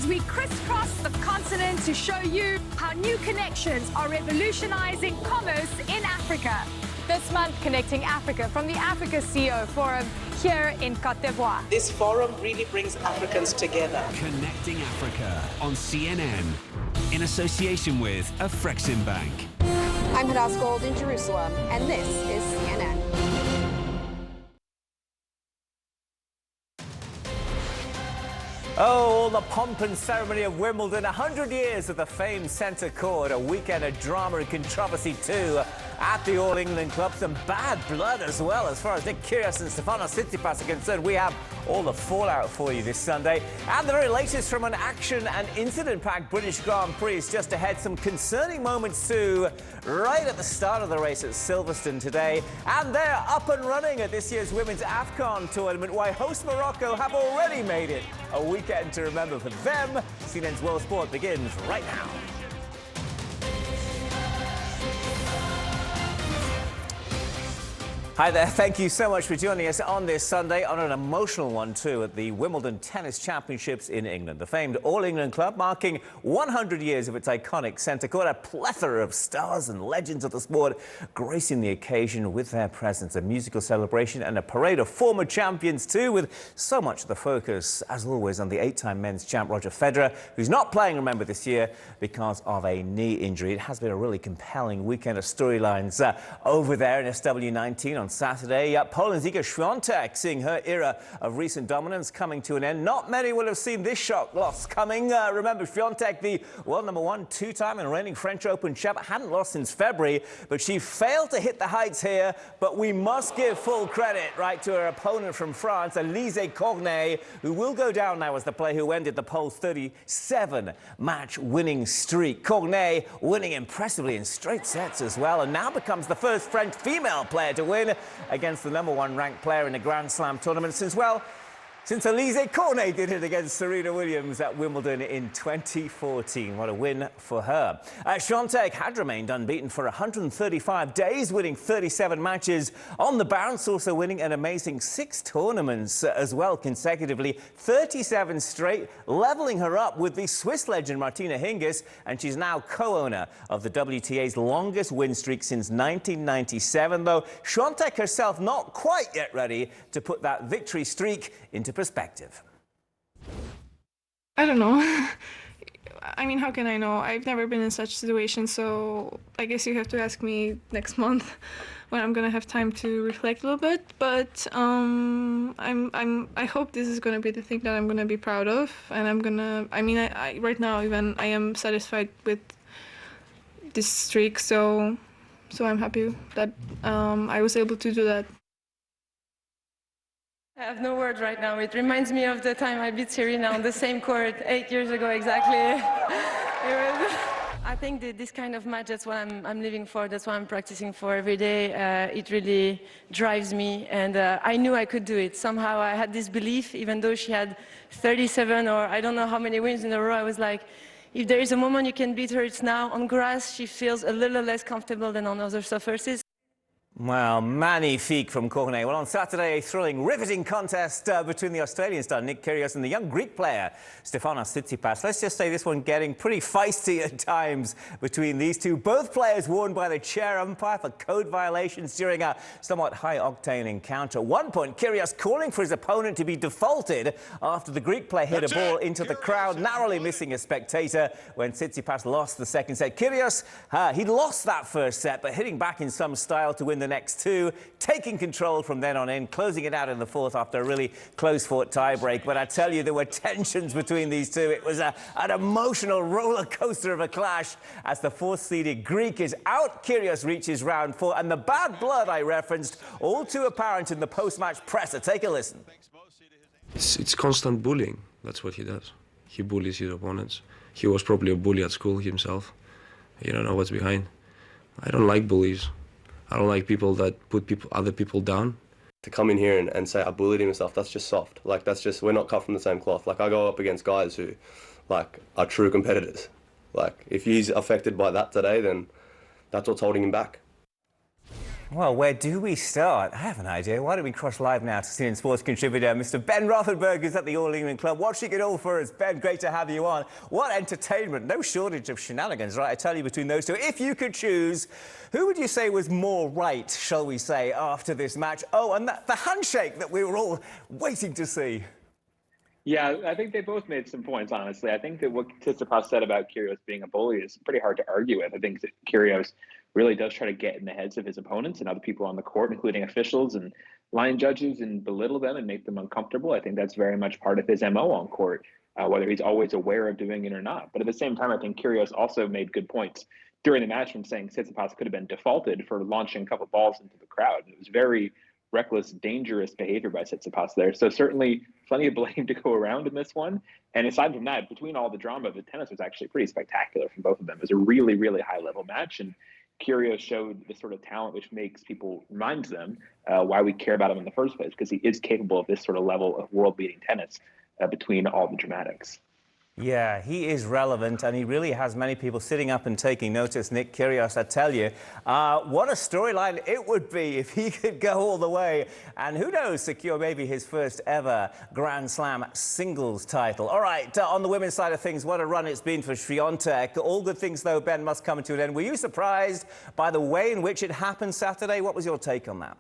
as we crisscross the continent to show you how new connections are revolutionizing commerce in Africa. This month, Connecting Africa from the Africa CEO Forum here in Côte d'Ivoire. This forum really brings Africans together. Connecting Africa on CNN in association with Afreximbank. I'm Hadas Gold in Jerusalem, and this is CNN. Oh, all the pomp and ceremony of Wimbledon, 100 years of the famed centre court, a weekend of drama and controversy too at the All England Club. Some bad blood as well as far as Nick Kyrgios and Stefanos Tsitsipas are concerned. We have all the fallout for you this Sunday. And the very latest from an action and incident-packed British Grand Prix is just ahead. Some concerning moments too, right at the start of the race at Silverstone today. And they're up and running at this year's Women's AFCON tournament, why host Morocco have already made it a weekend to remember for them. CNN's World Sport begins right now. Hi there, thank you so much for joining us on this Sunday, on an emotional one too, at the Wimbledon Tennis Championships in England. The famed All England Club marking 100 years of its iconic centre court, a plethora of stars and legends of the sport gracing the occasion with their presence. A musical celebration and a parade of former champions too, with so much of the focus, as always, on the 8-time men's champ Roger Federer, who's not playing, remember, this year because of a knee injury. It has been a really compelling weekend of storylines over there in SW19 on Saturday. Poland's Iga Świątek seeing her era of recent dominance coming to an end. Not many will have seen this shock loss coming. Remember, Świątek, the world #1 two-time and reigning French Open champ, hadn't lost since February, but she failed to hit the heights here. But we must give full credit, right, to her opponent from France, Alizé Cornet, who will go down now as the player who ended the poll's 37-match winning streak. Cornet winning impressively in straight sets as well, and now becomes the first French female player to win against the #1 ranked player in the Grand Slam tournament since Alizé Cornet did it against Serena Williams at Wimbledon in 2014. What a win for her. Świątek had remained unbeaten for 135 days, winning 37 matches on the bounce, also winning an amazing 6 tournaments as well consecutively, 37 straight, levelling her up with the Swiss legend Martina Hingis, and she's now co-owner of the WTA's longest win streak since 1997, though Świątek herself not quite yet ready to put that victory streak into perspective. I don't know. I mean, how can I know? I've never been in such a situation, so I guess you have to ask me next month when I'm gonna have time to reflect a little bit. But I hope this is gonna be the thing that I'm gonna be proud of, and I right now even I am satisfied with this streak, so I'm happy that I was able to do that. I have no words right now. It reminds me of the time I beat Serena on the same court 8 years ago exactly. I think that this kind of match, that's what I'm living for, that's what I'm practicing for every day. It really drives me, and I knew I could do it. Somehow I had this belief, even though she had 37 or I don't know how many wins in a row. I was like, if there is a moment you can beat her, it's now. On grass, she feels a little less comfortable than on other surfaces. Well, magnifique from Cornet. Well, on Saturday, a thrilling, riveting contest between the Australian star Nick Kyrgios and the young Greek player Stefanos Tsitsipas. Let's just say this one getting pretty feisty at times between these two. Both players warned by the chair umpire for code violations during a somewhat high-octane encounter. At one point, Kyrgios calling for his opponent to be defaulted after the Greek player hit a ball into the crowd, narrowly missing a spectator when Tsitsipas lost the second set. Kyrgios, he'd lost that first set, but hitting back in some style to win the next 2, taking control from then on in, closing it out in the 4th after a really close-fought tiebreak. But I tell you, there were tensions between these two. It was an emotional roller coaster of a clash as the 4th-seeded Greek is out. Kyrgios reaches round 4, and the bad blood I referenced, all too apparent in the post-match presser. Take a listen. It's constant bullying. That's what he does. He bullies his opponents. He was probably a bully at school himself. You don't know what's behind. I don't like bullies. I don't like people that put other people down. To come in here and say I bullied him and stuff, that's just soft. Like, that's just, we're not cut from the same cloth. Like, I go up against guys who, like, are true competitors. Like, if he's affected by that today, then that's what's holding him back. Well, where do we start? I have an idea. Why don't we cross live now to CNN Sports contributor Mr. Ben Rothenberg, who's at the All England Club, watching it all for us. Ben, great to have you on. What entertainment. No shortage of shenanigans, right? I tell you, between those two. If you could choose, who would you say was more right, shall we say, after this match? Oh, and the handshake that we were all waiting to see. Yeah, I think they both made some points, honestly. I think that what Tsitsipas said about Kyrgios being a bully is pretty hard to argue with. I think that Kyrgios really does try to get in the heads of his opponents and other people on the court, including officials and line judges, and belittle them and make them uncomfortable. I think that's very much part of his MO on court, whether he's always aware of doing it or not. But at the same time, I think Kyrgios also made good points during the match from saying Tsitsipas could have been defaulted for launching a couple balls into the crowd. It was very reckless, dangerous behavior by Tsitsipas there. So certainly plenty of blame to go around in this one. And aside from that, between all the drama, the tennis was actually pretty spectacular from both of them. It was a really, really high-level match, and Kyrgios showed the sort of talent which reminds them why we care about him in the first place, because he is capable of this sort of level of world-beating tennis between all the dramatics. Yeah, he is relevant, and he really has many people sitting up and taking notice. Nick Kyrgios, I tell you, what a storyline it would be if he could go all the way and, who knows, secure maybe his first ever Grand Slam singles title. All right, on the women's side of things, what a run it's been for Swiatek. All good things, though, Ben, must come to an end. Were you surprised by the way in which it happened Saturday? What was your take on that?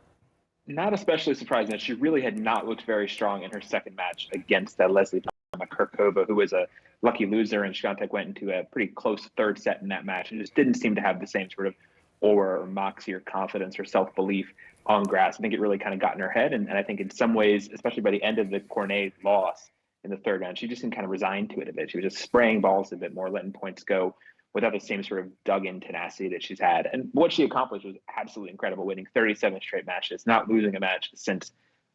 Not especially surprising that she really had not looked very strong in her second match against Leslie Kirkova, who was a lucky loser, and Swiatek went into a pretty close third set in that match and just didn't seem to have the same sort of aura or moxie or confidence or self-belief on grass. I think it really kind of got in her head, and I think in some ways, especially by the end of the Cornet loss in the third round, she just seemed kind of resigned to it a bit. She was just spraying balls a bit more, letting points go without the same sort of dug-in tenacity that she's had. And what she accomplished was absolutely incredible, winning 37 straight matches, not losing a match since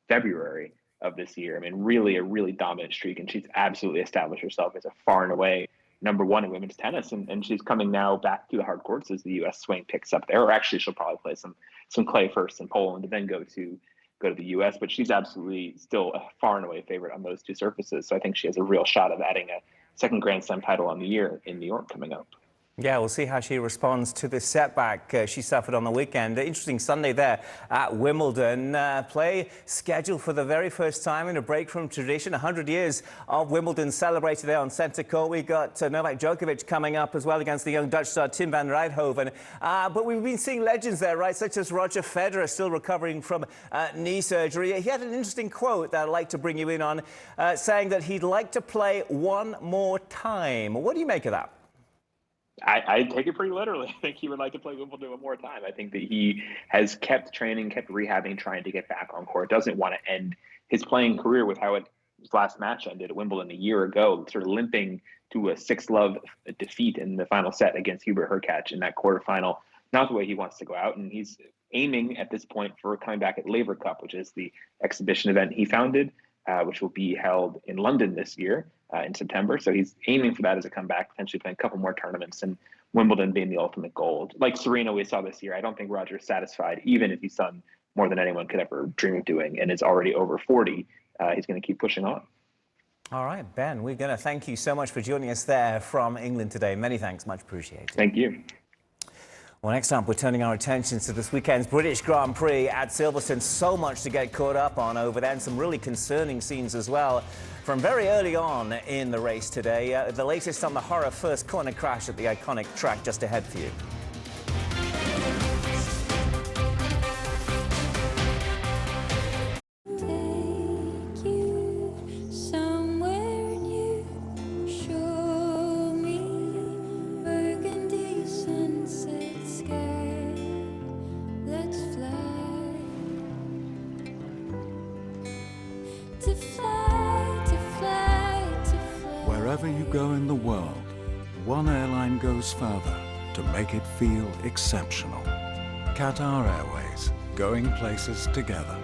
February of this year. I mean, really a really dominant streak, and she's absolutely established herself as a far and away #1 in women's tennis, and she's coming now back to the hard courts as the U.S. swing picks up there. Or actually, she'll probably play some clay first in Poland and then go to the U.S. But she's absolutely still a far and away favorite on those two surfaces. So I think she has a real shot of adding a second Grand Slam title on the year in New York coming up. Yeah, we'll see how she responds to this setback she suffered on the weekend. Interesting Sunday there at Wimbledon. Play scheduled for the very first time in a break from tradition. 100 years of Wimbledon celebrated there on centre court. We got Novak Djokovic coming up as well against the young Dutch star Tim van Rijthoven. But we've been seeing legends there, right, such as Roger Federer, still recovering from knee surgery. He had an interesting quote that I'd like to bring you in on, saying that he'd like to play one more time. What do you make of that? I take it pretty literally. I think he would like to play Wimbledon one more time. I think that he has kept training, kept rehabbing, trying to get back on court. Doesn't want to end his playing career with how his last match ended at Wimbledon a year ago, sort of limping to a 6-love defeat in the final set against Hubert Hurkacz in that quarterfinal. Not the way he wants to go out, and he's aiming at this point for coming back at Laver Cup, which is the exhibition event he founded, which will be held in London this year. In September. So he's aiming for that as a comeback, potentially playing a couple more tournaments, and Wimbledon being the ultimate goal. Like Serena we saw this year, I don't think Roger's satisfied, even if he's done more than anyone could ever dream of doing and is already over 40. He's going to keep pushing on. All right, Ben, we're going to thank you so much for joining us there from England today. Many thanks, much appreciated. Thank you. Well, next up, we're turning our attention to this weekend's British Grand Prix at Silverstone. So much to get caught up on over there, and some really concerning scenes as well from very early on in the race today. The latest on the horror first corner crash at the iconic track just ahead for you. Wherever you go in the world, one airline goes further to make it feel exceptional. Qatar Airways, going places together.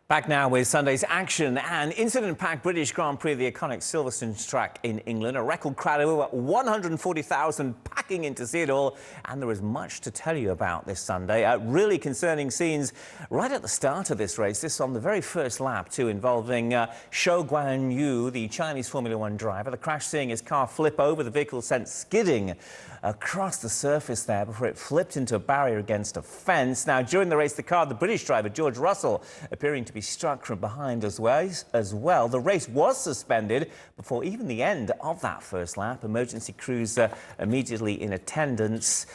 Back now with Sunday's action. An incident-packed British Grand Prix, the iconic Silverstone track in England. A record crowd of over 140,000 packing in to see it all. And there is much to tell you about this Sunday. Really concerning scenes right at the start of this race. This on the very first lap, too, involving Zhou Guanyu, the Chinese Formula One driver. The crash seeing his car flip over. The vehicle sent skidding across the surface there before it flipped into a barrier against a fence. Now, during the race, the car of the British driver, George Russell, appearing to be struck from behind as well. The race was suspended before even the end of that first lap. Emergency crews immediately in attendance.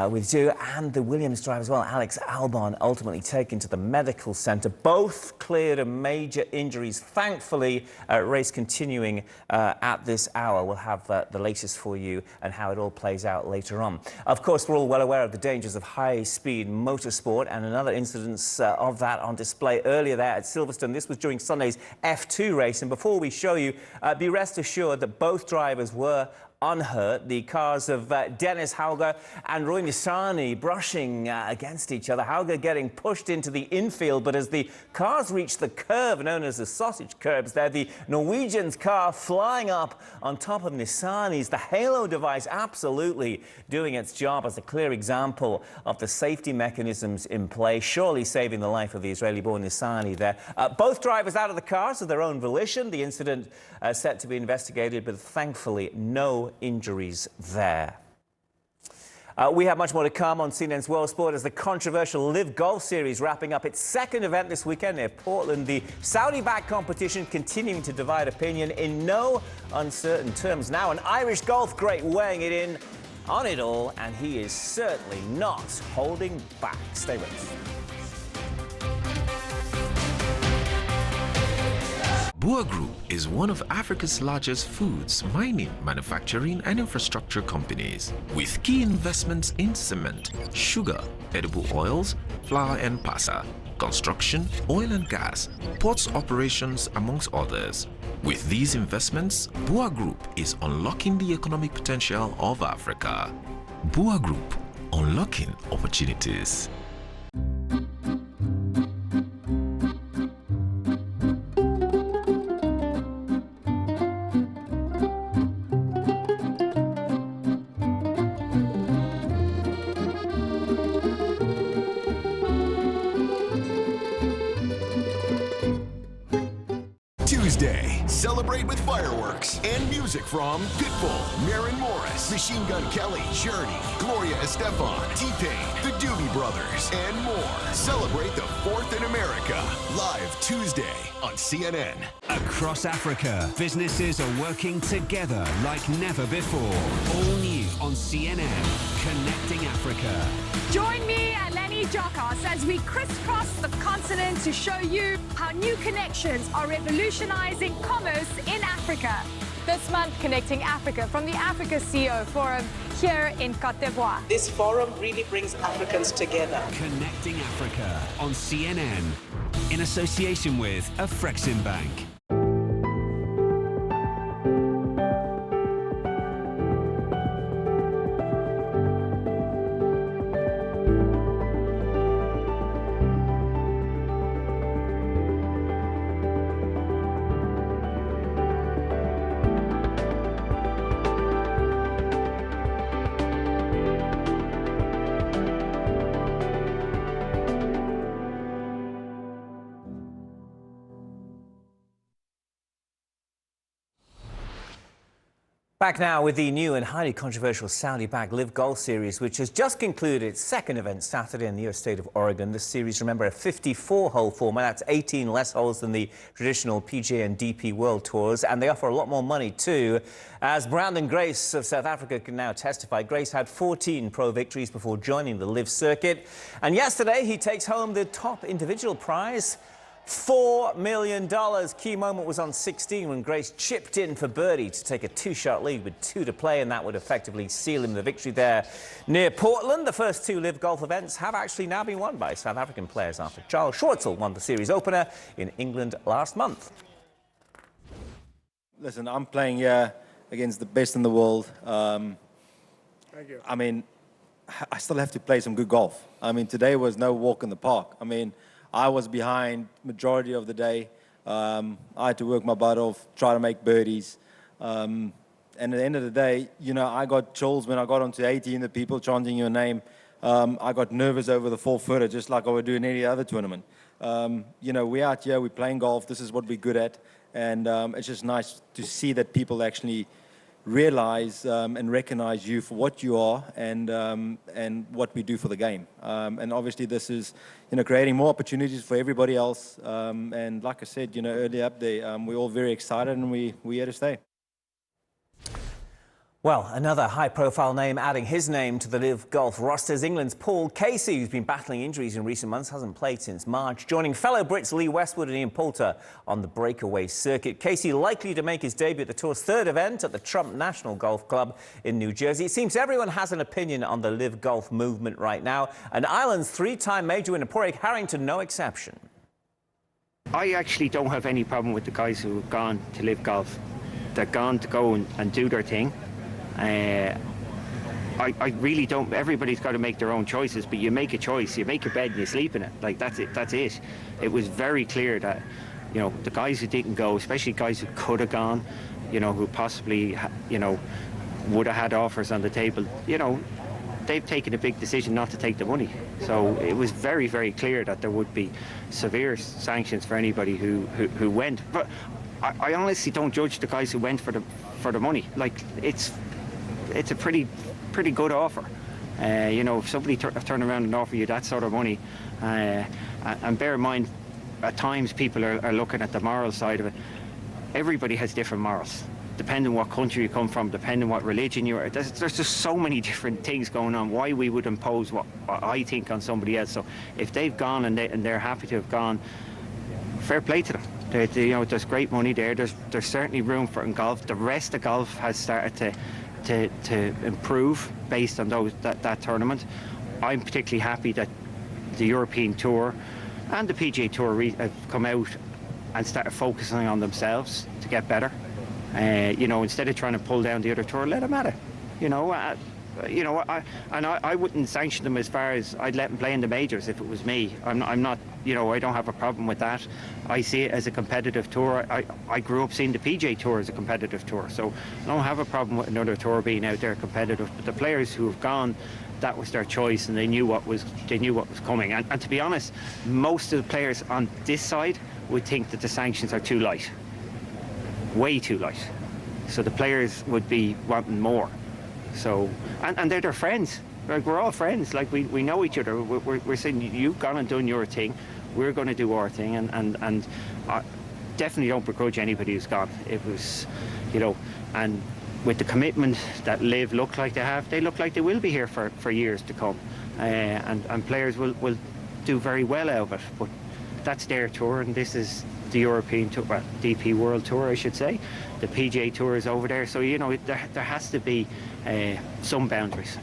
With Zhou and the Williams driver as well, Alex Albon, ultimately taken to the medical centre. Both cleared of major injuries. Thankfully, race continuing at this hour. We'll have the latest for you and how it all plays out later on. Of course, we're all well aware of the dangers of high-speed motorsport, and another incidence of that on display earlier there at Silverstone. This was during Sunday's F2 race, and before we show you, be rest assured that both drivers were unhurt. The cars of Dennis Hauger and Roy Nissany brushing against each other. Hauger getting pushed into the infield, but as the cars reached the curve known as the sausage curbs there, the Norwegian's car flying up on top of Nissany's. The halo device absolutely doing its job as a clear example of the safety mechanisms in play, surely saving the life of the Israeli-born Nissany there. Both drivers out of the cars of their own volition. The incident set to be investigated, but thankfully no injuries there. We have much more to come on CNN's World Sport as the controversial Live Golf Series wrapping up its second event this weekend near Portland. The Saudi-backed competition continuing to divide opinion in no uncertain terms. Now an Irish golf great weighing it in on it all, and he is certainly not holding back. Stay with us. Bua Group is one of Africa's largest foods, mining, manufacturing and infrastructure companies, with key investments in cement, sugar, edible oils, flour and pasta, construction, oil and gas, ports operations, amongst others. With these investments, Bua Group is unlocking the economic potential of Africa. Bua Group, unlocking opportunities. Tuesday, celebrate with fireworks and music from Pitbull, Maren Morris, Machine Gun Kelly, Journey, Gloria Estefan, T-Pain, the Doobie Brothers, and more. Celebrate the 4th in America, live Tuesday on CNN. Across Africa, businesses are working together like never before. All new on CNN, Connecting Africa. Join me and Lenny Jokos as we crisscross the continent to show you how new connections are revolutionizing commerce in Africa. This month, Connecting Africa from the Africa CEO Forum here in Côte d'Ivoire. This forum really brings Africans together. Connecting Africa on CNN in association with Afreximbank. Back now with the new and highly controversial Saudi-backed Live Golf Series, which has just concluded its second event Saturday in the US state of Oregon. This series, remember, a 54-hole format. That's 18 less holes than the traditional PGA and DP World Tours, and they offer a lot more money too. As Brandon Grace of South Africa can now testify, Grace had 14 pro victories before joining the Live circuit, and yesterday he takes home the top individual prize, $4 million. Key moment was on 16 when Grace chipped in for birdie to take a two-shot lead with 2 to play, and that would effectively seal him the victory there near Portland. The first 2 Live Golf events have actually now been won by South African players after Charles Schwartzel won the series opener in England last month. Listen, I'm playing here against the best in the world. Thank you. I mean, I still have to play some good golf. I mean, today was no walk in the park. I mean, I was behind majority of the day. I had to work my butt off, try to make birdies. And at the end of the day, you know, I got chills when I got onto 18, the people chanting your name. I got nervous over the 4-footer, just like I would do in any other tournament. You know, we're out here, we're playing golf, this is what we're good at. And it's just nice to see that people actually realize and recognize you for what you are and what we do for the game. And obviously this is, you know, creating more opportunities for everybody else. And like I said, you know, earlier up there, we're all very excited and we're here to stay. Well, another high-profile name adding his name to the LIV Golf rosters. England's Paul Casey, who's been battling injuries in recent months, hasn't played since March, joining fellow Brits Lee Westwood and Ian Poulter on the breakaway circuit. Casey likely to make his debut at the tour's third event at the Trump National Golf Club in New Jersey. It seems everyone has an opinion on the LIV Golf movement right now, and Ireland's three-time major winner Padraig Harrington no exception. I actually don't have any problem with the guys who have gone to LIV Golf. They're gone to go and do their thing. I really don't. Everybody's got to make their own choices, but you make a choice, you make your bed and you sleep in it. Like, that's it. That's it. It was very clear that, you know, the guys who didn't go, especially guys who could have gone, you know, who possibly, you know, would have had offers on the table, you know, they've taken a big decision not to take the money. So it was very, very clear that there would be severe sanctions for anybody who went. But I honestly don't judge the guys who went for the money. Like, it's a pretty good offer. You know, if somebody turn around and offer you that sort of money, and bear in mind, at times people are looking at the moral side of it. Everybody has different morals, depending what country you come from, depending what religion you are. There's just so many different things going on. Why we would impose what I think on somebody else. So if they've gone and they're happy to have gone, fair play to them. You know, there's great money there. There's certainly room for it in golf. The rest of golf has started to improve based on that tournament. I'm particularly happy that the European Tour and the PGA Tour have come out and started focusing on themselves to get better. You know, instead of trying to pull down the other tour, let them at it. You know, I wouldn't sanction them as far as I'd let them play in the majors if it was me. I'm not, you know, I don't have a problem with that. I see it as a competitive tour. I grew up seeing the PGA Tour as a competitive tour, so I don't have a problem with another tour being out there competitive. But the players who have gone, that was their choice, and they knew what was coming. And to be honest, most of the players on this side would think that the sanctions are too light, way too light. So the players would be wanting more. So, and they're their friends. Like, we're all friends. Like, we know each other. We're saying, you've gone and done your thing. We're going to do our thing. And I definitely don't begrudge anybody who's gone. It was, you know, and with the commitment that LIV look like they look like they will be here for years to come. And players will do very well out of it. But that's their tour, and this is the European Tour, well, DP World Tour, I should say. The PGA Tour is over there, so, you know, there has to be some boundaries.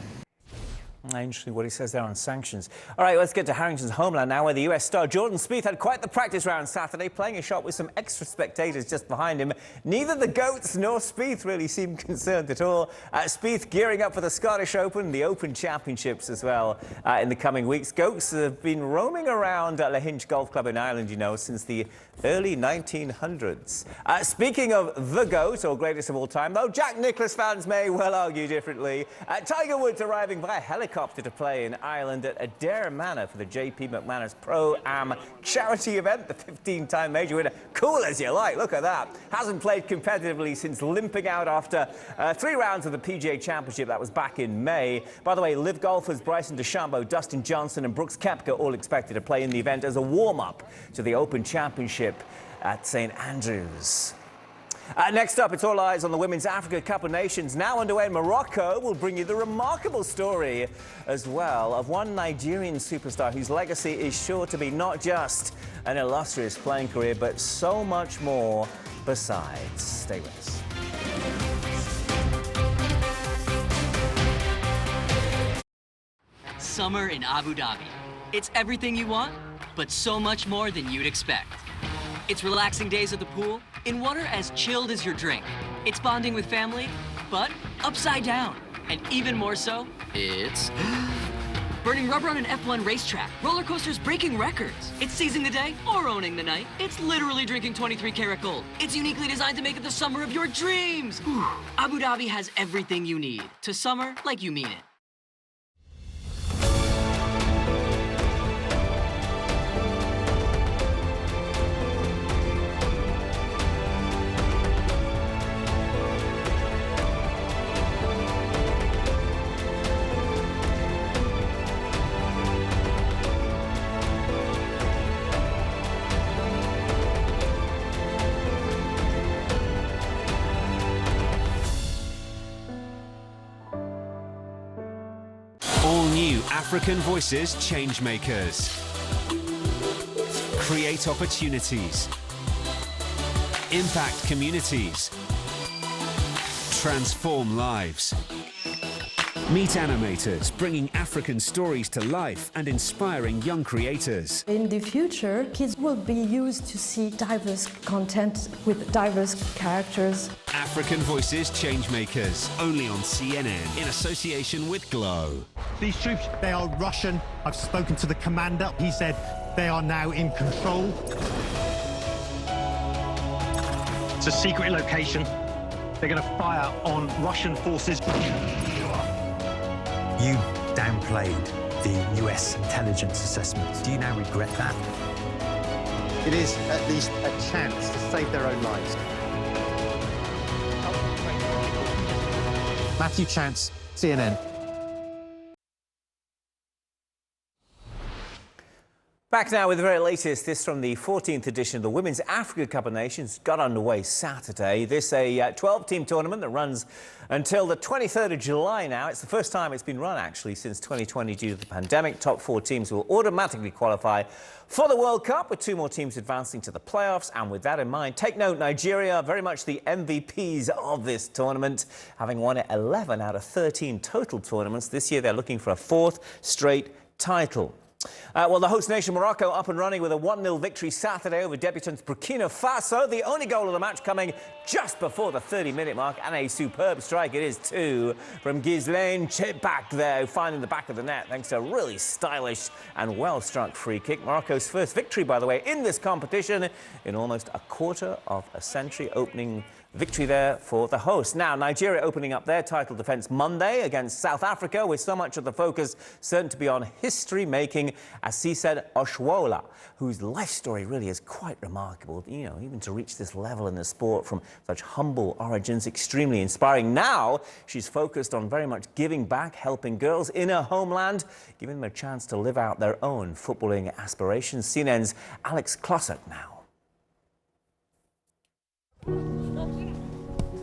Interesting what he says there on sanctions. All right, let's get to Harrington's homeland now, where the US star Jordan Spieth had quite the practice round Saturday, playing a shot with some extra spectators just behind him. Neither the GOATs nor Spieth really seemed concerned at all. Spieth gearing up for the Scottish Open, the Open Championships as well in the coming weeks. GOATs have been roaming around Lahinch Golf Club in Ireland, you know, since the early 1900s. Speaking of the GOAT, or greatest of all time, though Jack Nicklaus fans may well argue differently, Tiger Woods arriving via helicopter to play in Ireland at Adare Manor for the JP McManus Pro-Am charity event, the 15-time major winner. Cool as you like, look at that. Hasn't played competitively since limping out after 3 rounds of the PGA Championship. That was back in May. By the way, LIV golfers Bryson DeChambeau, Dustin Johnson and Brooks Koepka all expected to play in the event as a warm-up to the Open Championship at St Andrews. Next up, it's all eyes on the Women's Africa Cup of Nations, now underway in Morocco. We'll bring you the remarkable story as well of one Nigerian superstar whose legacy is sure to be not just an illustrious playing career, but so much more besides. Stay with us. Summer in Abu Dhabi. It's everything you want, but so much more than you'd expect. It's relaxing days at the pool in water as chilled as your drink. It's bonding with family, but upside down. And even more so, it's burning rubber on an F1 racetrack, roller coasters breaking records. It's seizing the day or owning the night. It's literally drinking 23 karat gold. It's uniquely designed to make it the summer of your dreams. Whew. Abu Dhabi has everything you need to summer like you mean it. All new African Voices Changemakers. Create opportunities. Impact communities. Transform lives. Meet animators bringing African stories to life and inspiring young creators. In the future, kids will be used to see diverse content with diverse characters. African Voices Changemakers, only on CNN in association with Glow. These troops, they are Russian. I've spoken to the commander. He said they are now in control. It's a secret location. They're going to fire on Russian forces. You downplayed the US intelligence assessments. Do you now regret that? It is at least a chance to save their own lives. Matthew Chance, CNN. Back now with the very latest. This from the 14th edition of the Women's Africa Cup of Nations. Got underway Saturday. This a 12-team tournament that runs until the 23rd of July now. It's the first time it's been run, actually, since 2020 due to the pandemic. Top 4 teams will automatically qualify for the World Cup, with 2 more teams advancing to the playoffs. And with that in mind, take note, Nigeria, very much the MVPs of this tournament, having won 11 out of 13 total tournaments. This year, they're looking for a 4th straight title. Well, the host nation Morocco up and running with a 1-0 victory Saturday over debutants Burkina Faso. The only goal of the match coming just before the 30-minute mark, and a superb strike it is too from Ghislaine Chepak there, finding the back of the net thanks to a really stylish and well-struck free kick. Morocco's first victory, by the way, in this competition in almost a quarter of a century, opening victory there for the host. Now, Nigeria opening up their title defence Monday against South Africa, with so much of the focus certain to be on history-making Asisat Oshoala, whose life story really is quite remarkable. You know, even to reach this level in the sport from such humble origins, extremely inspiring. Now, she's focused on very much giving back, helping girls in her homeland, giving them a chance to live out their own footballing aspirations. CNN's Alex Klosak now.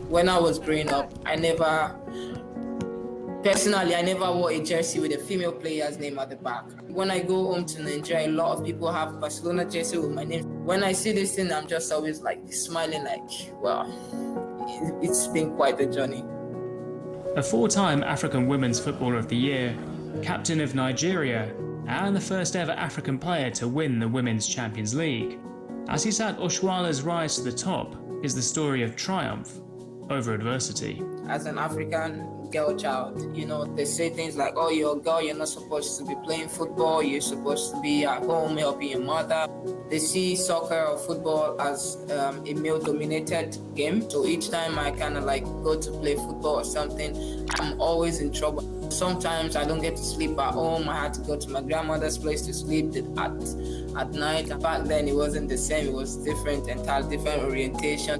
When I was growing up, I never wore a jersey with a female player's name at the back. When I go home to Nigeria, a lot of people have Barcelona jersey with my name. When I see this thing, I'm just always like smiling like, wow, it's been quite a journey. A 4-time African Women's Footballer of the Year, captain of Nigeria, and the first ever African player to win the Women's Champions League, Asisat Oshoala's rise to the top is the story of triumph over adversity. As an African girl child, you know, they say things like, oh, you're a girl, you're not supposed to be playing football, you're supposed to be at home helping your mother. They see soccer or football as a male-dominated game. So each time I kind of like go to play football or something, I'm always in trouble. Sometimes I don't get to sleep at home. I had to go to my grandmother's place to sleep at night. Back then it wasn't the same, it was different, entirely different orientation.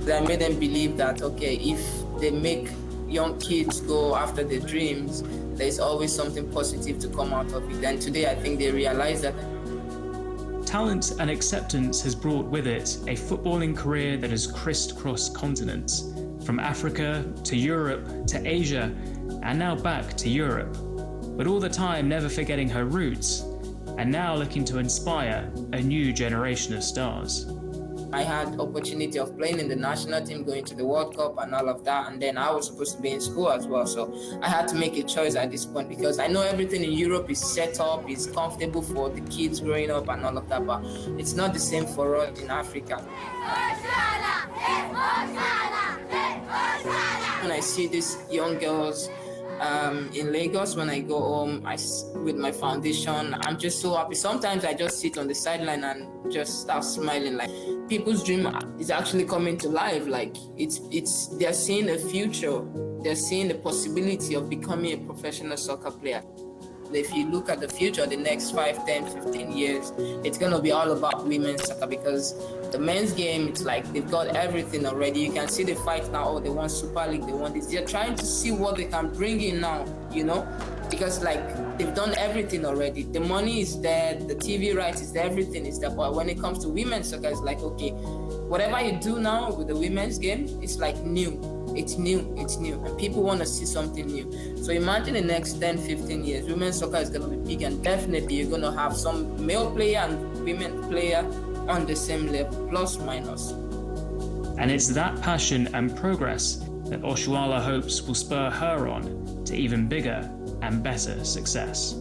I made them believe that, okay, if they make young kids go after their dreams, there's always something positive to come out of it. And today I think they realize that. Talent and acceptance has brought with it a footballing career that has crisscrossed continents, from Africa to Europe to Asia, and now back to Europe. But all the time never forgetting her roots, and now looking to inspire a new generation of stars. I had opportunity of playing in the national team, going to the World Cup and all of that, and then I was supposed to be in school as well. So I had to make a choice at this point, because I know everything in Europe is set up, is comfortable for the kids growing up and all of that, but it's not the same for us in Africa. When I see these young girls in Lagos. When I go home, with my foundation, I'm just so happy. Sometimes I just sit on the sideline and just start smiling. Like, people's dream is actually coming to life. Like, they're seeing a future. They're seeing the possibility of becoming a professional soccer player. If you look at the future, the next 5, 10, 15 years, it's going to be all about women's soccer, because the men's game, it's like they've got everything already. You can see the fight now. Oh, they want Super League, they want this. They're trying to see what they can bring in now, you know, because like they've done everything already. The money is there, the TV rights is there, everything is there. But when it comes to women's soccer, it's like, okay, whatever you do now with the women's game, it's like new. It's new, and people want to see something new. So imagine the next 10, 15 years, women's soccer is going to be big, and definitely you're going to have some male player and women player on the same level, plus minus. And it's that passion and progress that Oshuala hopes will spur her on to even bigger and better success.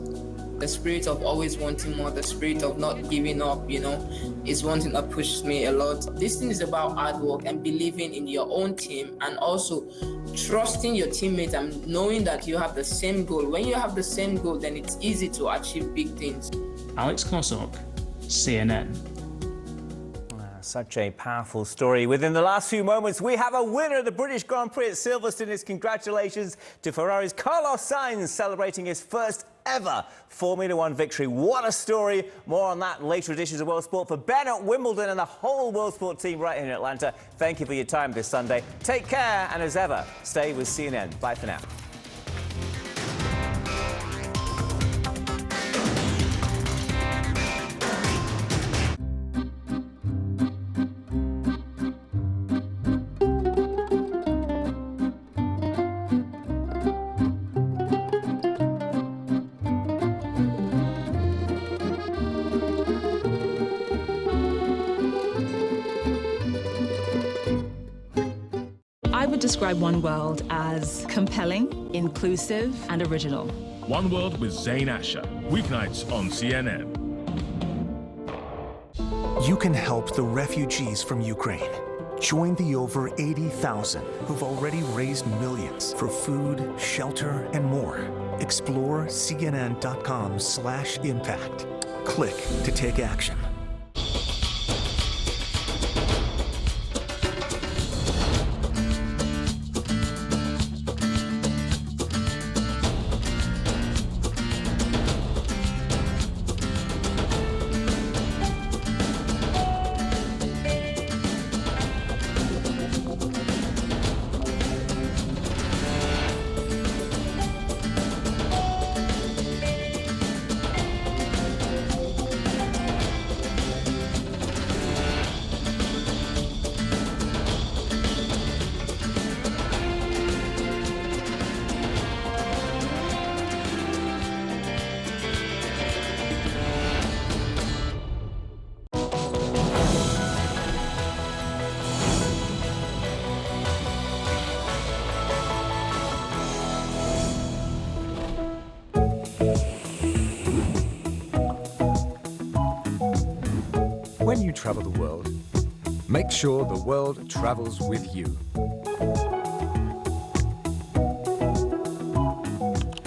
The spirit of always wanting more, the spirit of not giving up, you know, is one thing that pushes me a lot. This thing is about hard work and believing in your own team, and also trusting your teammates and knowing that you have the same goal. When you have the same goal, then it's easy to achieve big things. Alex Klosok, CNN. Such a powerful story. Within the last few moments, we have a winner of the British Grand Prix at Silverstone. His congratulations to Ferrari's Carlos Sainz, celebrating his first ever Formula One victory. What a story. More on that in later editions of World Sport. For Ben at Wimbledon and the whole World Sport team right here in Atlanta, thank you for your time this Sunday. Take care, and as ever, stay with CNN. Bye for now. I would describe One World as compelling, inclusive, and original. One World with Zain Asher, weeknights on CNN. You can help the refugees from Ukraine. Join the over 80,000 who've already raised millions for food, shelter, and more. Explore cnn.com/impact. Click to take action. When you travel the world, make sure the world travels with you.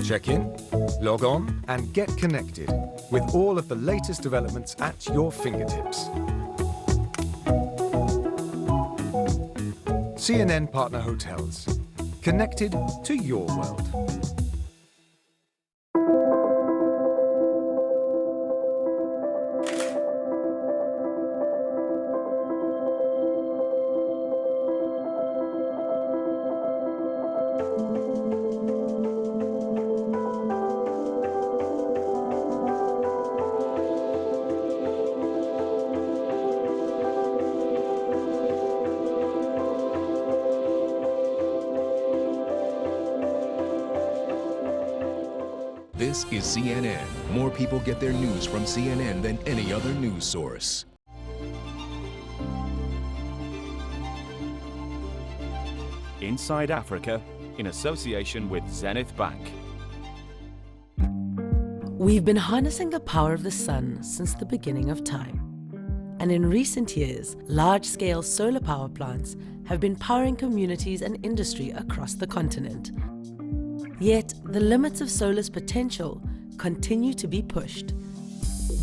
Check in, log on, and get connected with all of the latest developments at your fingertips. CNN Partner Hotels. Connected to your world. This is CNN. More people get their news from CNN than any other news source. Inside Africa, in association with Zenith Bank. We've been harnessing the power of the sun since the beginning of time. And in recent years, large-scale solar power plants have been powering communities and industry across the continent. Yet, the limits of solar's potential continue to be pushed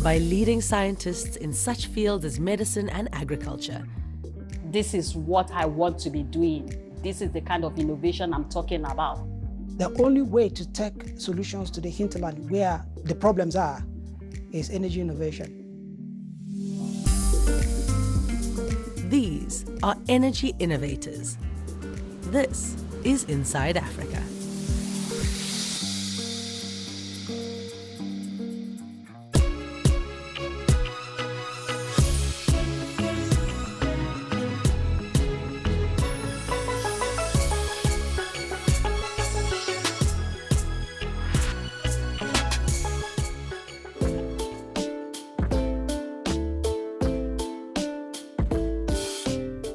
by leading scientists in such fields as medicine and agriculture. This is what I want to be doing. This is the kind of innovation I'm talking about. The only way to take solutions to the hinterland where the problems are is energy innovation. These are energy innovators. This is Inside Africa.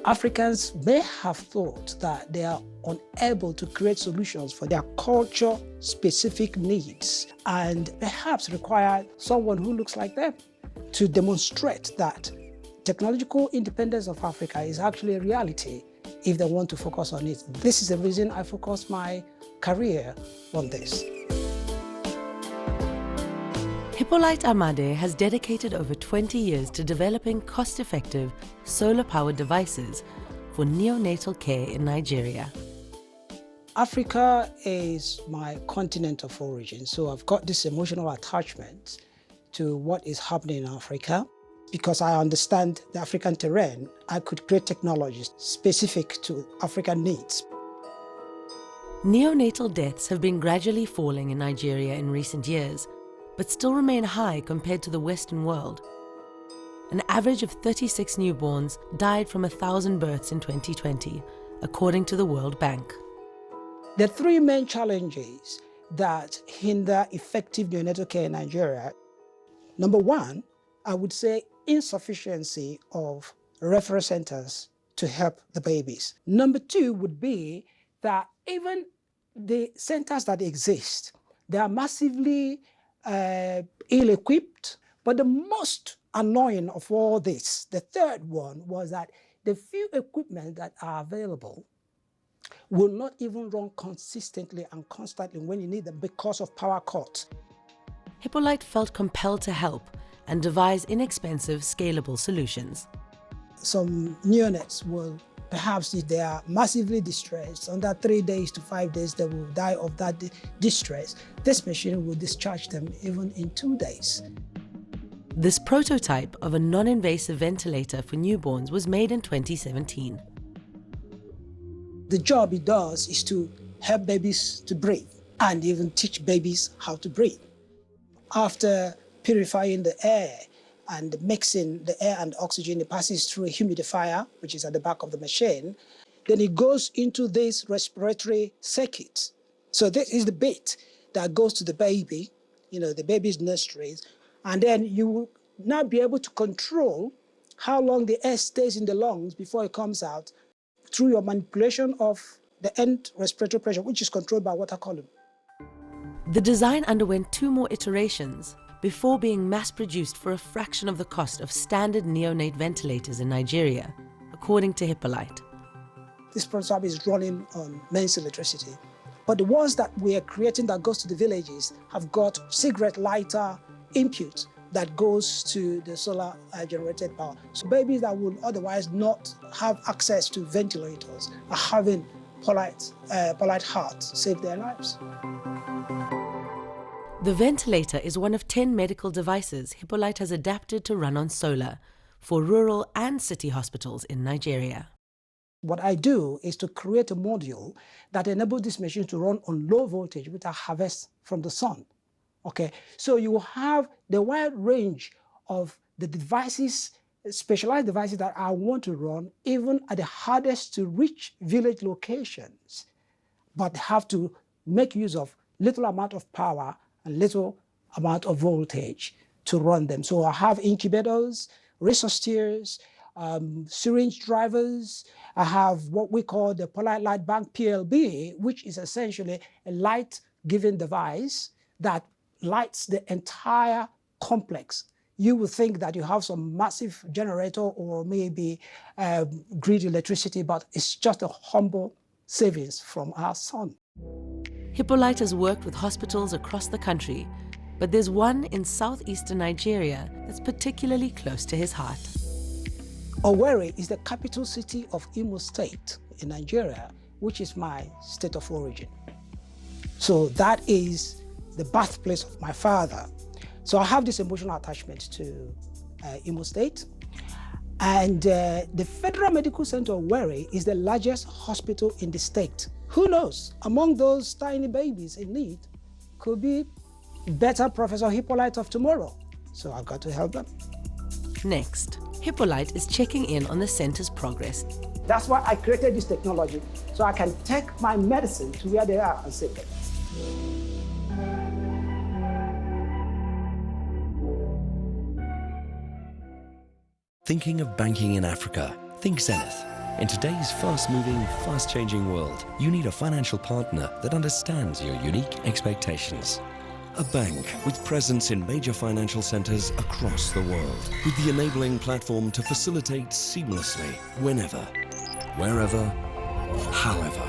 Africans may have thought that they are unable to create solutions for their culture-specific needs and perhaps require someone who looks like them to demonstrate that technological independence of Africa is actually a reality if they want to focus on it. This is the reason I focused my career on this. Hippolyte Amade has dedicated over 20 years to developing cost-effective, solar-powered devices for neonatal care in Nigeria. Africa is my continent of origin, so I've got this emotional attachment to what is happening in Africa. Because I understand the African terrain, I could create technologies specific to African needs. Neonatal deaths have been gradually falling in Nigeria in recent years, but still remain high compared to the Western world. An average of 36 newborns died from 1,000 births in 2020, according to the World Bank. The three main challenges that hinder effective neonatal care in Nigeria. Number one, I would say insufficiency of referral centers to help the babies. Number two would be that even the centers that exist, they are massively ill-equipped. But the most annoying of all this, the third one, was that the few equipment that are available will not even run consistently and constantly when you need them because of power cuts. Hippolyte felt compelled to help and devise inexpensive, scalable solutions. Some neonates will, perhaps if they are massively distressed, under 3 days to 5 days, they will die of that distress. This machine will discharge them even in 2 days. This prototype of a non-invasive ventilator for newborns was made in 2017. The job it does is to help babies to breathe and even teach babies how to breathe. After purifying the air and mixing the air and oxygen, it passes through a humidifier, which is at the back of the machine. Then it goes into this respiratory circuit. So this is the bit that goes to the baby, the baby's nostrils. And then you will now be able to control how long the air stays in the lungs before it comes out through your manipulation of the end respiratory pressure, which is controlled by water column. The design underwent 2 more iterations before being mass-produced for a fraction of the cost of standard neonate ventilators in Nigeria, according to Hippolyte. This prototype is running on mains electricity. But the ones that we are creating that goes to the villages have got cigarette lighter input that goes to the solar generated power. So babies that would otherwise not have access to ventilators are having polite heart save their lives. The ventilator is one of 10 medical devices Hippolyte has adapted to run on solar for rural and city hospitals in Nigeria. What I do is to create a module that enables this machine to run on low voltage, which I harvest from the sun. Okay, so you have the wide range of the devices, specialized devices that I want to run, even at the hardest to reach village locations, but have to make use of little amount of power and little amount of voltage to run them. So I have incubators, resuscitators, syringe drivers. I have what we call the Polite Light Bank PLB, which is essentially a light-giving device that lights the entire complex. You would think that you have some massive generator or maybe grid electricity, but it's just a humble savings from our sun. Hippolyte has worked with hospitals across the country, but there's one in southeastern Nigeria that's particularly close to his heart. Owerri is the capital city of Imo State in Nigeria, which is my state of origin. So that is the birthplace of my father. So I have this emotional attachment to Imo State. And the Federal Medical Center of Owerri is the largest hospital in the state. Who knows, among those tiny babies in need could be better Professor Hippolyte of tomorrow. So I've got to help them. Next, Hippolyte is checking in on the center's progress. That's why I created this technology, so I can take my medicine to where they are and save them. Thinking of banking in Africa? Think Zenith. In today's fast-moving, fast-changing world, you need a financial partner that understands your unique expectations. A bank with presence in major financial centers across the world, with the enabling platform to facilitate seamlessly, whenever, wherever, however.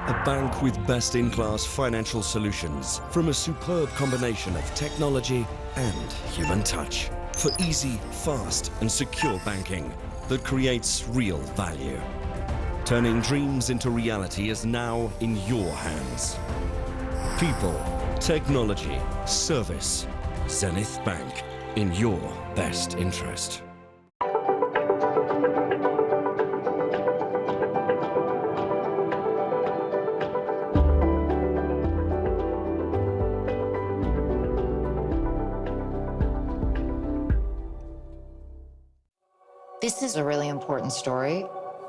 A bank with best-in-class financial solutions from a superb combination of technology and human touch for easy, fast and secure banking that creates real value. Turning dreams into reality is now in your hands. People, technology, service. Zenith Bank, in your best interest. This is a really important story.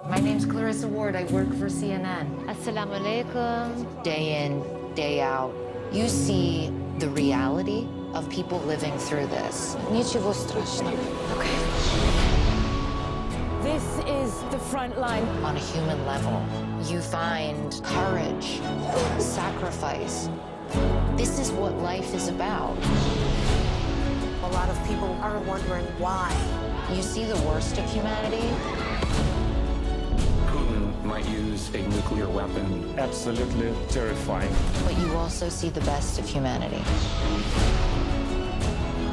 My name's Clarissa Ward. I work for CNN. Assalamu alaikum. Day in, day out, you see the reality of people living through this. Ничего страшного. Okay. This is the front line. On a human level, you find courage, sacrifice. This is what life is about. A lot of people are wondering why. You see the worst of humanity. Putin might use a nuclear weapon. Absolutely terrifying. But you also see the best of humanity.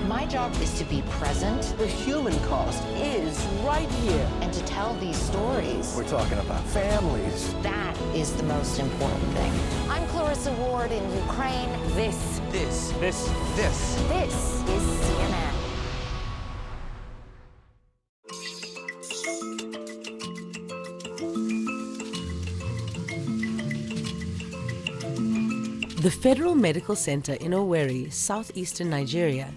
My job is to be present. The human cost is right here. And to tell these stories. We're talking about families. That is the most important thing. I'm Clarissa Ward in Ukraine. This is CNN. The Federal Medical Center in Owerri, southeastern Nigeria,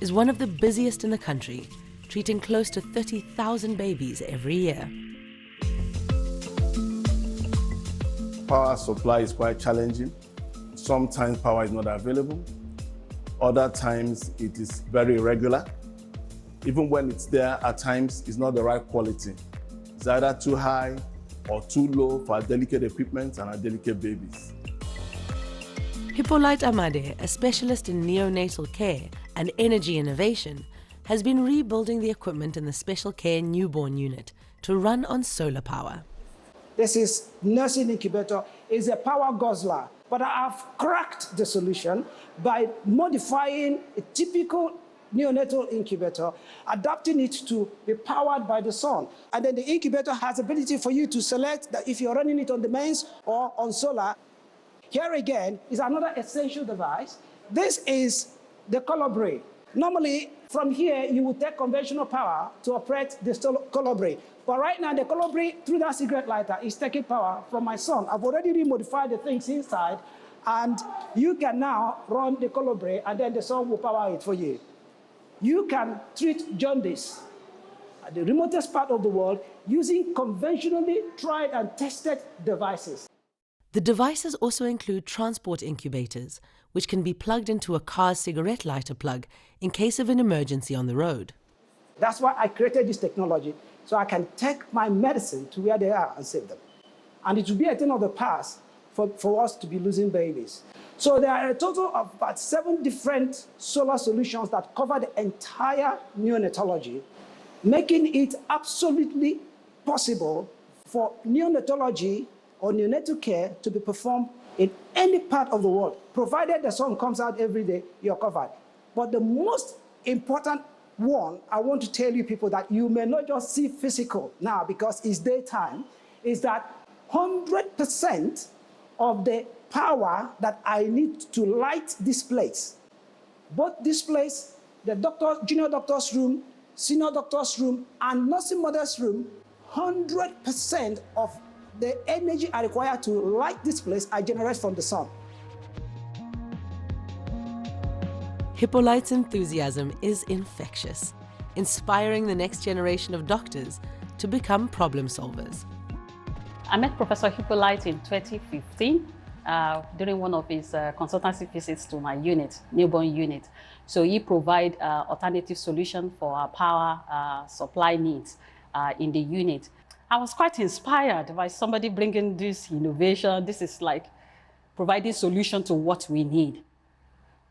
is one of the busiest in the country, treating close to 30,000 babies every year. Power supply is quite challenging. Sometimes power is not available. Other times it is very irregular. Even when it's there, at times it's not the right quality. It's either too high or too low for our delicate equipment and our delicate babies. Hippolyte Amade, a specialist in neonatal care and energy innovation, has been rebuilding the equipment in the special care newborn unit to run on solar power. This is nursing incubator. It's a power guzzler, but I've cracked the solution by modifying a typical neonatal incubator, adapting it to be powered by the sun. And then the incubator has the ability for you to select that if you're running it on the mains or on solar. Here again is another essential device. This is the Colibri. Normally, from here, you would take conventional power to operate the Colibri. But right now, the Colibri, through that cigarette lighter, is taking power from my son. I've already remodified the things inside, and you can now run the Colibri, and then the sun will power it for you. You can treat jaundice at the remotest part of the world using conventionally tried and tested devices. The devices also include transport incubators, which can be plugged into a car's cigarette lighter plug in case of an emergency on the road. That's why I created this technology, so I can take my medicine to where they are and save them. And it will be a thing of the past for us to be losing babies. So there are a total of about 7 different solar solutions that cover the entire neonatology, making it absolutely possible for neonatology or neonatal care to be performed in any part of the world. Provided the sun comes out every day, you're covered. But the most important one, I want to tell you people that you may not just see physical now because it's daytime, is that 100% of the power that I need to light this place, both this place, the doctor, junior doctor's room, senior doctor's room, and nursing mother's room, 100% of the energy I require to light this place I generate from the sun. Hippolyte's enthusiasm is infectious, inspiring the next generation of doctors to become problem solvers. I met Professor Hippolyte in 2015 during one of his consultancy visits to my unit, newborn unit. So he provided alternative solution for our power supply needs in the unit. I was quite inspired by somebody bringing this innovation. This is like providing solution to what we need.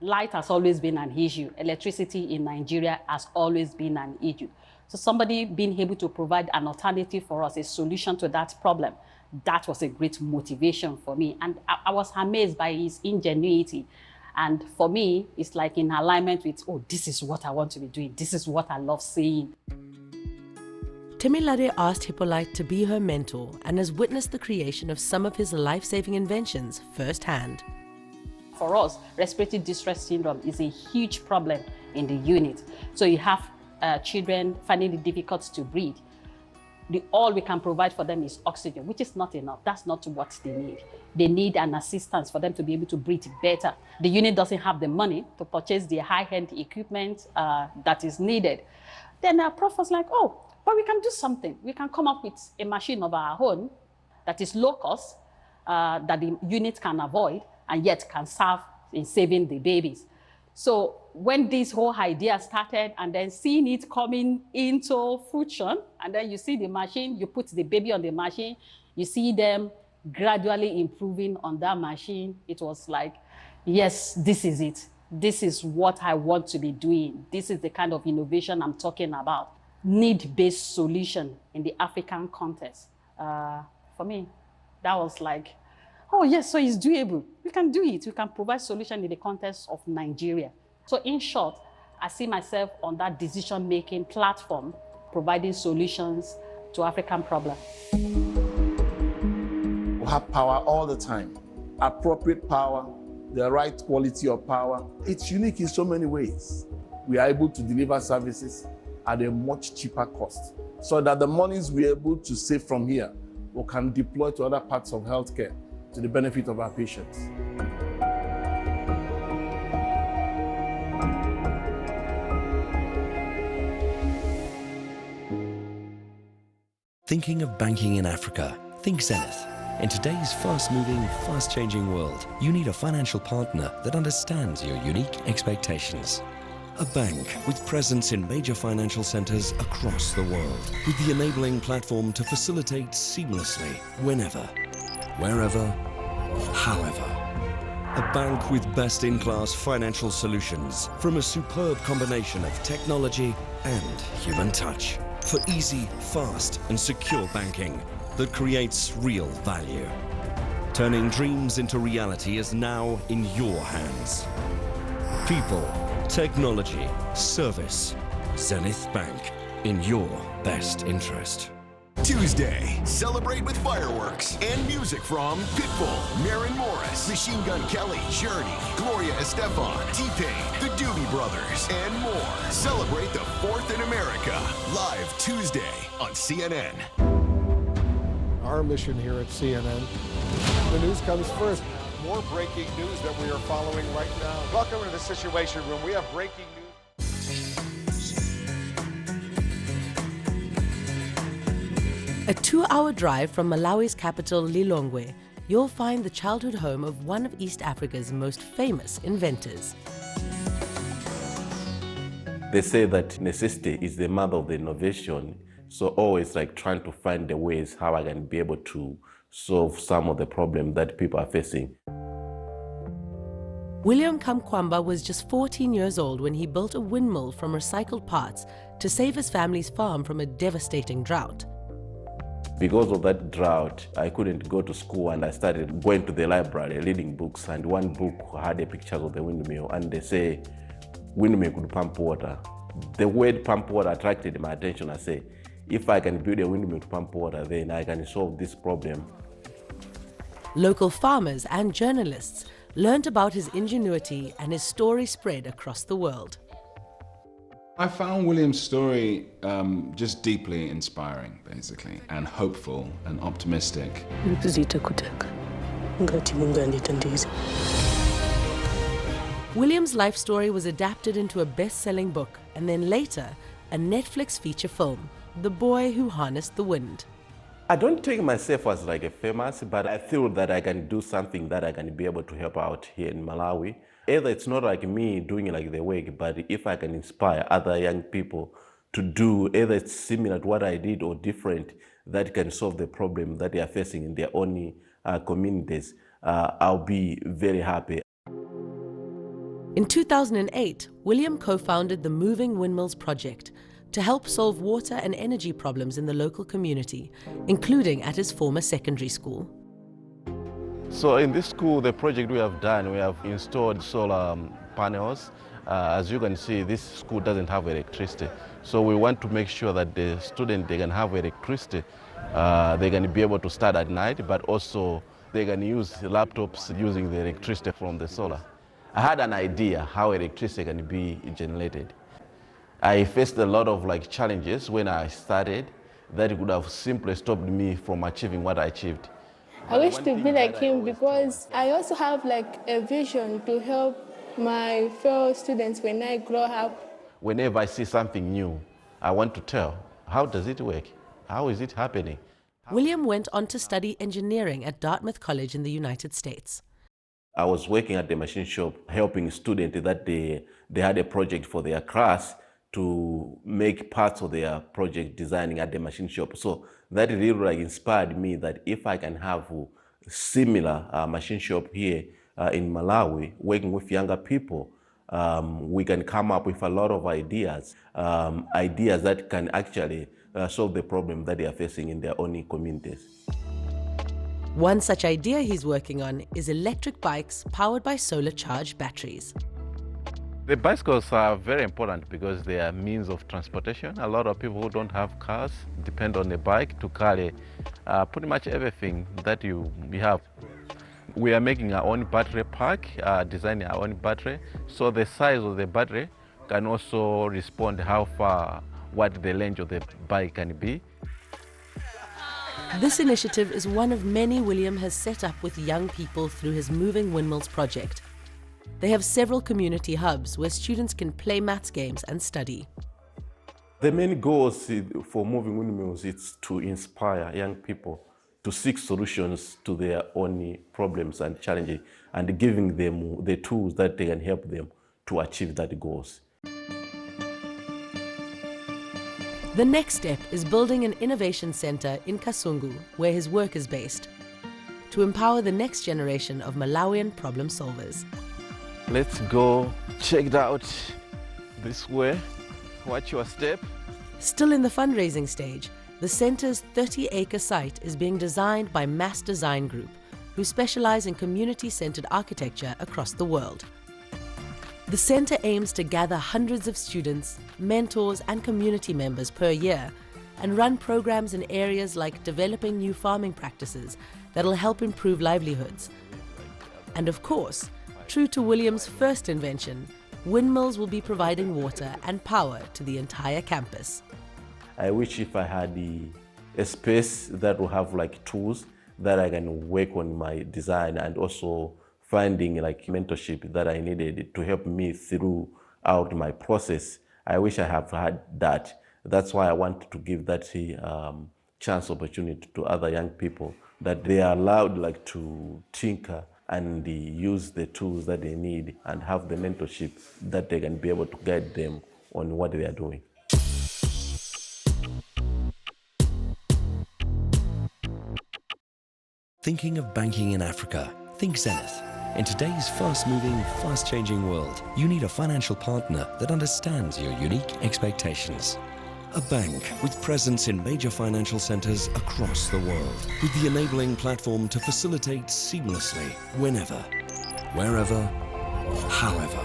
Light has always been an issue. Electricity in Nigeria has always been an issue. So somebody being able to provide an alternative for us, a solution to that problem, that was a great motivation for me. And I was amazed by his ingenuity. And for me, it's like in alignment with, oh, this is what I want to be doing. This is what I love seeing. Temilade asked Hippolyte to be her mentor and has witnessed the creation of some of his life-saving inventions firsthand. For us, respiratory distress syndrome is a huge problem in the unit. So you have children finding it difficult to breathe. All we can provide for them is oxygen, which is not enough. That's not what they need. They need an assistance for them to be able to breathe better. The unit doesn't have the money to purchase the high-end equipment that is needed. Then our prof was like, oh, but we can do something. We can come up with a machine of our own that is low cost, that the unit can avoid, and yet can serve in saving the babies. So when this whole idea started and then seeing it coming into fruition, and then you see the machine, you put the baby on the machine, you see them gradually improving on that machine, it was like, yes, this is it. This is what I want to be doing. This is the kind of innovation I'm talking about. Need-based solution in the African context. For me, that was like, oh yes, so it's doable. We can do it. We can provide solution in the context of Nigeria. So in short, I see myself on that decision-making platform, providing solutions to African problems. We have power all the time. Appropriate power, the right quality of power. It's unique in so many ways. We are able to deliver services at a much cheaper cost, so that the monies we're able to save from here, we can deploy to other parts of healthcare to the benefit of our patients. Thinking of banking in Africa? Think Zenith. In today's fast-moving, fast-changing world, you need a financial partner that understands your unique expectations. A bank with presence in major financial centers across the world, with the enabling platform to facilitate seamlessly, whenever, wherever, however. A bank with best-in-class financial solutions from a superb combination of technology and human touch for easy, fast and secure banking that creates real value. Turning dreams into reality is now in your hands. People, technology, service. Zenith Bank, in your best interest. Tuesday, celebrate with fireworks and music from Pitbull, Maren Morris, Machine Gun Kelly, Journey, Gloria Estefan, T-Pain, the Doobie Brothers, and more. Celebrate the 4th in America, live Tuesday on CNN. Our mission here at CNN, the news comes first. More breaking news that we are following right now. Welcome to the Situation Room. We have breaking news. A 2-hour drive from Malawi's capital, Lilongwe, you'll find the childhood home of one of East Africa's most famous inventors. They say that necessity is the mother of the innovation. So always like trying to find the ways how I can be able to solve some of the problems that people are facing. William Kamkwamba was just 14 years old when he built a windmill from recycled parts to save his family's farm from a devastating drought. Because of that drought, I couldn't go to school, and I started going to the library, reading books, and one book had a picture of the windmill, and they say windmill could pump water. The word pump water attracted my attention. I say, if I can build a windmill to pump water, then I can solve this problem. Local farmers and journalists learned about his ingenuity, and his story spread across the world. I found William's story just deeply inspiring, basically, and hopeful and optimistic. William's life story was adapted into a best-selling book, and then later, a Netflix feature film, The Boy Who Harnessed the Wind. I don't take myself as like a famous, but I feel that I can do something that I can be able to help out here in Malawi. Either it's not like me doing like the work, but if I can inspire other young people to do either it's similar to what I did or different, that can solve the problem that they are facing in their own communities, I'll be very happy. In 2008, William co-founded the Moving Windmills Project to help solve water and energy problems in the local community, including at his former secondary school. So in this school, the project we have done, we have installed solar panels. As you can see, this school doesn't have electricity. So we want to make sure that the students, they can have electricity. They can be able to start at night, but also they can use laptops using the electricity from the solar. I had an idea how electricity can be generated. I faced a lot of challenges when I started that would have simply stopped me from achieving what I achieved. I wish to be like him because I also have a vision to help my fellow students when I grow up. Whenever I see something new, I want to tell, how does it work? How is it happening? William went on to study engineering at Dartmouth College in the United States. I was working at the machine shop helping students that they had a project for their class to make parts of their project designing at the machine shop. So that really inspired me that if I can have a similar machine shop here in Malawi, working with younger people, we can come up with a lot of ideas, ideas that can actually solve the problem that they are facing in their own communities. One such idea he's working on is electric bikes powered by solar-charged batteries. The bicycles are very important because they are means of transportation. A lot of people who don't have cars depend on the bike to carry pretty much everything that you have. We are making our own battery pack, designing our own battery, so the size of the battery can also respond how far, what the range of the bike can be. This initiative is one of many William has set up with young people through his Moving Windmills project. They have several community hubs where students can play maths games and study. The main goal for Moving Windmills is to inspire young people to seek solutions to their own problems and challenges, and giving them the tools that they can help them to achieve that goals. The next step is building an innovation center in Kasungu, where his work is based, to empower the next generation of Malawian problem solvers. Let's go check it out this way. Watch your step. Still in the fundraising stage, the center's 30-acre site is being designed by Mass Design Group, who specialize in community-centered architecture across the world. The center aims to gather hundreds of students, mentors, and community members per year and run programs in areas like developing new farming practices that'll help improve livelihoods. And of course, true to William's first invention, windmills will be providing water and power to the entire campus. I wish if I had a space that will have tools that I can work on my design, and also finding mentorship that I needed to help me throughout my process. I wish I have had that. That's why I wanted to give that chance opportunity to other young people, that they are allowed to tinker and use the tools that they need and have the mentorship that they can be able to guide them on what they are doing. Thinking of banking in Africa? Think Zenith. In today's fast-moving, fast-changing world, you need a financial partner that understands your unique expectations. A bank with presence in major financial centers across the world, with the enabling platform to facilitate seamlessly whenever, wherever, however.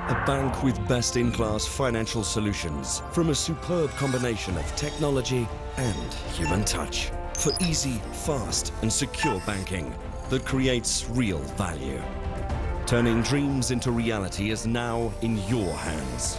A bank with best-in-class financial solutions from a superb combination of technology and human touch for easy, fast and secure banking that creates real value. Turning dreams into reality is now in your hands.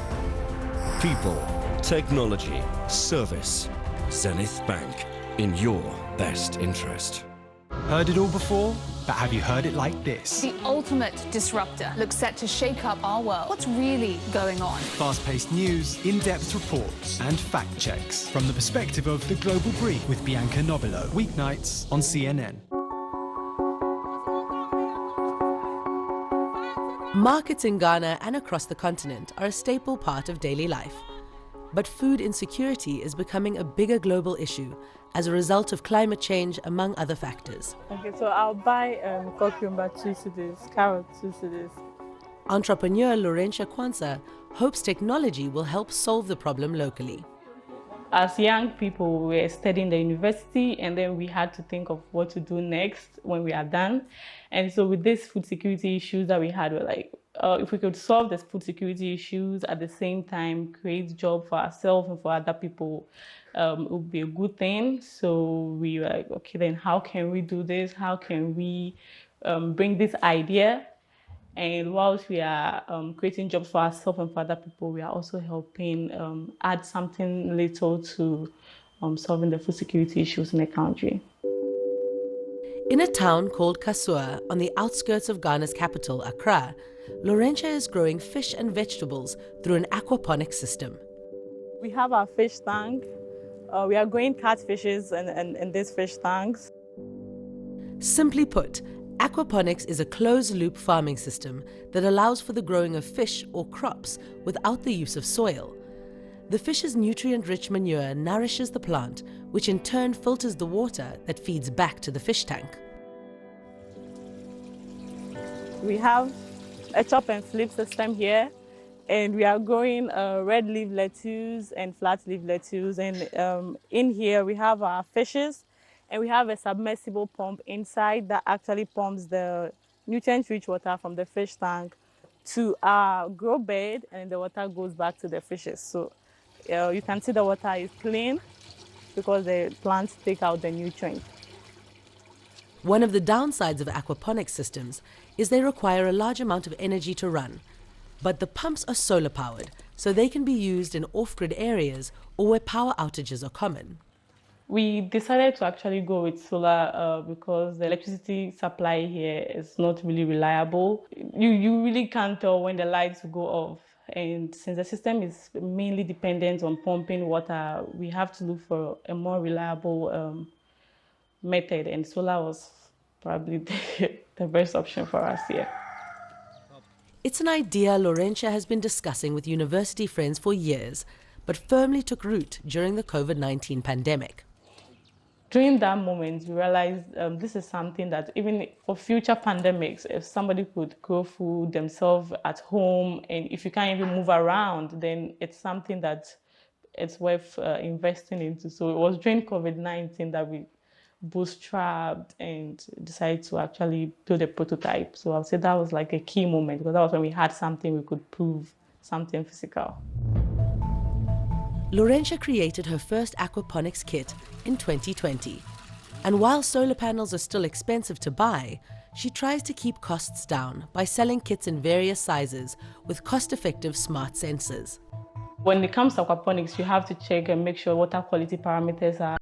People, technology, service. Zenith Bank, in your best interest. Heard it all before? But have you heard it like this? The ultimate disruptor looks set to shake up our world. What's really going on? Fast-paced news, in-depth reports, and fact checks from the perspective of The Global Brief with Bianca Nobilo. Weeknights on CNN. Markets in Ghana and across the continent are a staple part of daily life. But food insecurity is becoming a bigger global issue as a result of climate change, among other factors. Okay, so I'll buy cucumber 2 cedis, carrot 2 cedis. Entrepreneur Laurentia Kwanzaa hopes technology will help solve the problem locally. As young people, we were studying the university, and then we had to think of what to do next when we are done. And so with these food security issues that we had, we're like, if we could solve the food security issues at the same time, create jobs for ourselves and for other people, it would be a good thing. So we were like, okay, then how can we do this? How can we bring this idea? And whilst we are creating jobs for ourselves and for other people, we are also helping add something little to solving the food security issues in the country. In a town called Kasua on the outskirts of Ghana's capital, Accra, Laurentia is growing fish and vegetables through an aquaponics system. We have our fish tank. We are growing catfishes in these fish tanks. Simply put, aquaponics is a closed-loop farming system that allows for the growing of fish or crops without the use of soil. The fish's nutrient-rich manure nourishes the plant, which in turn filters the water that feeds back to the fish tank. We have a chop and flip system here, and we are growing red leaf lettuce and flat leaf lettuce. And in here we have our fishes, and we have a submersible pump inside that actually pumps the nutrient-rich water from the fish tank to our grow bed, and the water goes back to the fishes. So you can see the water is clean because the plants take out the nutrients. One of the downsides of aquaponics systems is they require a large amount of energy to run. But the pumps are solar powered, so they can be used in off-grid areas or where power outages are common. We decided to actually go with solar because the electricity supply here is not really reliable. You really can't tell when the lights go off. And since the system is mainly dependent on pumping water, we have to look for a more reliable method, and solar was probably the best option for us here. It's an idea Laurentia has been discussing with university friends for years, but firmly took root during the COVID-19 pandemic. During that moment, we realized this is something that even for future pandemics, if somebody could grow food themselves at home, and if you can't even move around, then it's something that it's worth investing into. So it was during COVID-19 that we bootstrapped and decided to actually build a prototype. So I would say that was like a key moment, because that was when we had something we could prove, something physical. Laurentia created her first aquaponics kit in 2020. And while solar panels are still expensive to buy, she tries to keep costs down by selling kits in various sizes with cost-effective smart sensors. When it comes to aquaponics, you have to check and make sure water quality parameters are